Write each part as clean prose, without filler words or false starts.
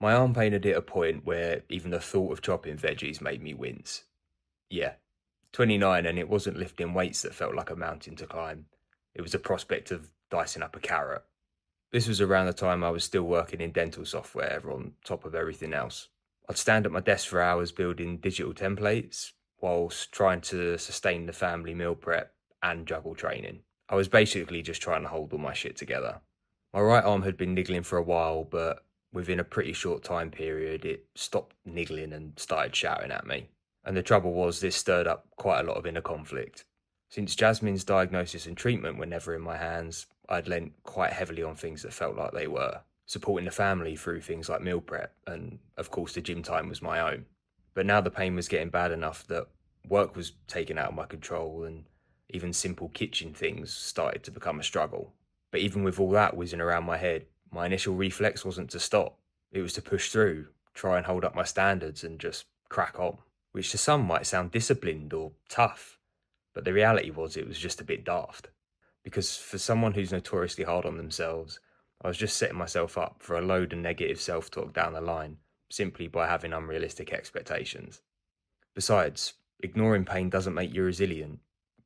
My arm pain had hit a point where even the thought of chopping veggies made me wince. Yeah, 29, and it wasn't lifting weights that felt like a mountain to climb. It was the prospect of dicing up a carrot. This was around the time I was still working in dental software on top of everything else. I'd stand at my desk for hours building digital templates whilst trying to sustain the family meal prep and juggle training. I was basically just trying to hold all my shit together. My right arm had been niggling for a while, but within a pretty short time period, it stopped niggling and started shouting at me. And the trouble was, this stirred up quite a lot of inner conflict. Since Jasmine's diagnosis and treatment were never in my hands, I'd lent quite heavily on things that felt like they were, supporting the family through things like meal prep, and of course the gym time was my own. But now the pain was getting bad enough that work was taken out of my control, and even simple kitchen things started to become a struggle. But even with all that whizzing around my head, my initial reflex wasn't to stop. It was to push through, try and hold up my standards and just crack on, which to some might sound disciplined or tough, but the reality was it was just a bit daft. Because for someone who's notoriously hard on themselves, I was just setting myself up for a load of negative self talk down the line simply by having unrealistic expectations. Besides, ignoring pain doesn't make you resilient.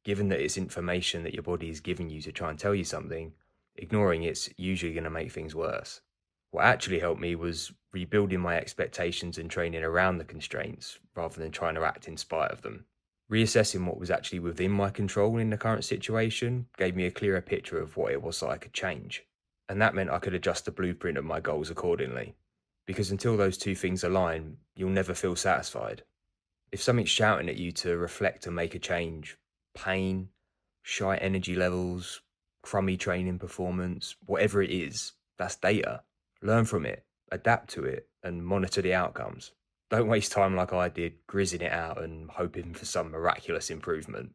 Given that it's information that your body is giving you to try and tell you something, ignoring it's usually going to make things worse. What actually helped me was rebuilding my expectations and training around the constraints rather than trying to act in spite of them. Reassessing what was actually within my control in the current situation gave me a clearer picture of what it was that I could change. And that meant I could adjust the blueprint of my goals accordingly. Because until those two things align, you'll never feel satisfied. If something's shouting at you to reflect and make a change, pain, shy energy levels, crummy training performance, whatever it is, that's data. Learn from it, adapt to it, and monitor the outcomes. Don't waste time like I did, grizzing it out and hoping for some miraculous improvement.